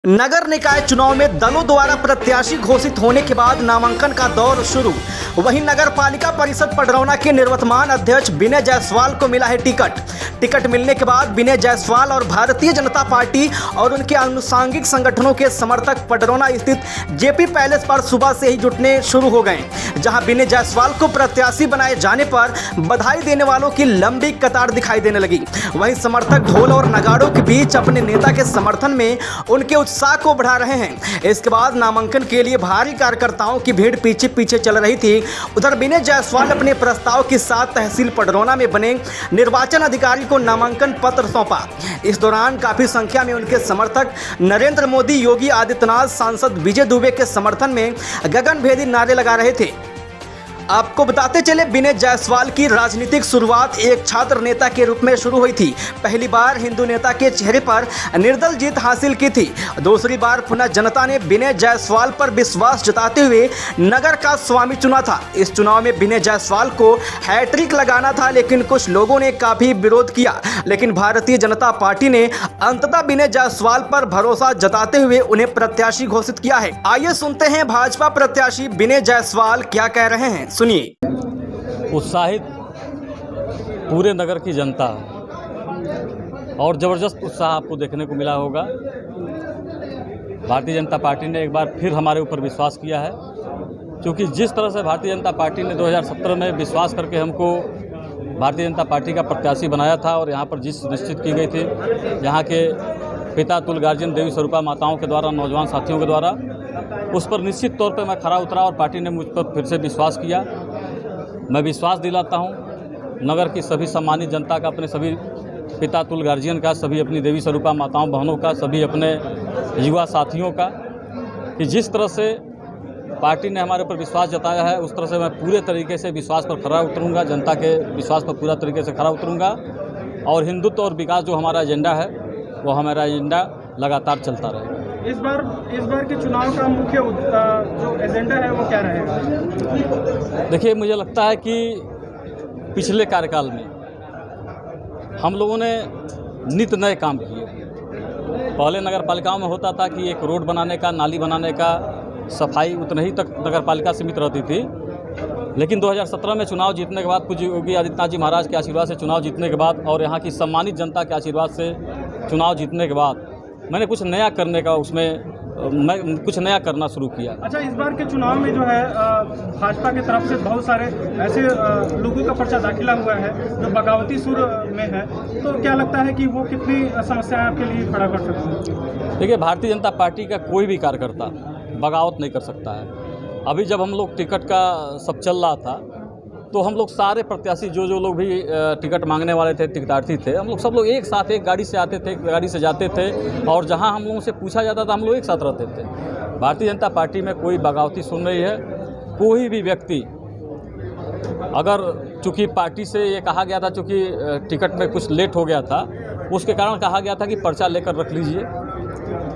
नगर निकाय चुनाव में दलों द्वारा प्रत्याशी घोषित होने के बाद नामांकन का दौर शुरू। वहीं नगर पालिका परिषद पडरौना के निवर्तमान अध्यक्ष विनय जायसवाल को मिला है टिकट मिलने के बाद विनय जायसवाल और भारतीय जनता पार्टी और उनके आनुषंगिक संगठनों के समर्थक पडरौना स्थित जेपी पैलेस पर सुबह से ही जुटने शुरू हो गए, जहां विनय जायसवाल को प्रत्याशी बनाए जाने पर बधाई देने वालों की लंबी कतार दिखाई देने लगी। वहीं समर्थक ढोल और नगाड़ों के बीच अपने नेता के समर्थन में उनके उत्साह को बढ़ा रहे हैं। इसके बाद नामांकन के लिए भारी कार्यकर्ताओं की भीड़ पीछे पीछे चल रही थी। उधर विनय जायसवाल अपने प्रस्ताव के साथ तहसील पडरौना में बने निर्वाचन अधिकारी को नामांकन पत्र सौंपा। इस दौरान काफी संख्या में उनके समर्थक नरेंद्र मोदी, योगी आदित्यनाथ, सांसद विजय दुबे के समर्थन में गगनभेदी नारे लगा रहे थे। आपको बताते चले, विनय जायसवाल की राजनीतिक शुरुआत एक छात्र नेता के रूप में शुरू हुई थी। पहली बार हिंदू नेता के चेहरे पर निर्दल जीत हासिल की थी। दूसरी बार पुनः जनता ने विनय जायसवाल पर विश्वास जताते हुए नगर का स्वामी चुना था। इस चुनाव में विनय जायसवाल को हैट्रिक लगाना था, लेकिन कुछ लोगों ने काफी विरोध किया। लेकिन भारतीय जनता पार्टी ने अंततः विनय जायसवाल पर भरोसा जताते हुए उन्हें प्रत्याशी घोषित किया है। आइए सुनते हैं भाजपा प्रत्याशी विनय जायसवाल क्या कह रहे हैं, सुनिए। उत्साहित पूरे नगर की जनता और ज़बरदस्त उत्साह आपको देखने को मिला होगा। भारतीय जनता पार्टी ने एक बार फिर हमारे ऊपर विश्वास किया है, क्योंकि जिस तरह से भारतीय जनता पार्टी ने 2017 में विश्वास करके हमको भारतीय जनता पार्टी का प्रत्याशी बनाया था और यहाँ पर जिस निश्चित की गई थी, यहाँ के पिता तुल गार्जियन देवी स्वरूपा माताओं के द्वारा, नौजवान साथियों के द्वारा, उस पर निश्चित तौर पर मैं खरा उतरा और पार्टी ने मुझ पर फिर से विश्वास किया। मैं विश्वास दिलाता हूँ नगर की सभी सम्मानित जनता का, अपने सभी पिता तुल गार्जियन का, सभी अपनी देवी स्वरूपा माताओं बहनों का, सभी अपने युवा साथियों का, कि जिस तरह से पार्टी ने हमारे ऊपर विश्वास जताया है उस तरह से मैं पूरे तरीके से विश्वास पर खरा उतरूँगा, जनता के विश्वास पर पूरा तरीके से खरा उतरूँगा और हिंदुत्व और विकास जो हमारा एजेंडा है वो हमारा एजेंडा लगातार चलता रहेगा। इस बार के चुनाव का मुख्य जो एजेंडा है वो क्या रहेगा? देखिए, मुझे लगता है कि पिछले कार्यकाल में हम लोगों ने नित नए काम किए। पहले नगर पालिकाओं में होता था कि एक रोड बनाने का, नाली बनाने का, सफाई उतने ही तक नगर पालिका सीमित रहती थी। लेकिन 2017 में चुनाव जीतने के बाद, पूज्य योगी आदित्यनाथ जी महाराज के आशीर्वाद से चुनाव जीतने के बाद और यहाँ की सम्मानित जनता के आशीर्वाद से चुनाव जीतने के बाद मैंने कुछ नया करने का, मैं कुछ नया करना शुरू किया। अच्छा, इस बार के चुनाव में जो है भाजपा की तरफ से बहुत सारे ऐसे लोगों का पर्चा दाखिला हुआ है जो बगावती सुर में है, तो क्या लगता है कि वो कितनी समस्याएं आपके लिए खड़ा कर सकते हैं? देखिए, भारतीय जनता पार्टी का कोई भी कार्यकर्ता बगावत नहीं कर सकता है। अभी जब हम लोग टिकट का सब चल रहा था तो हम लोग सारे प्रत्याशी जो लोग भी टिकट मांगने वाले थे, टिकटार्थी थे, हम लोग सब लोग एक साथ एक गाड़ी से आते थे, एक गाड़ी से जाते थे और जहां हम लोगों से पूछा जाता था हम लोग एक साथ रहते थे। भारतीय जनता पार्टी में कोई बगावती सुन रही है। कोई भी व्यक्ति अगर, चूँकि पार्टी से ये कहा गया था, चूँकि टिकट में कुछ लेट हो गया था, उसके कारण कहा गया था कि पर्चा लेकर रख लीजिए,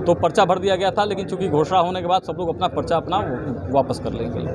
तो पर्चा भर दिया गया था। लेकिन चूँकि घोषणा होने के बाद सब लोग अपना पर्चा वापस कर लेंगे।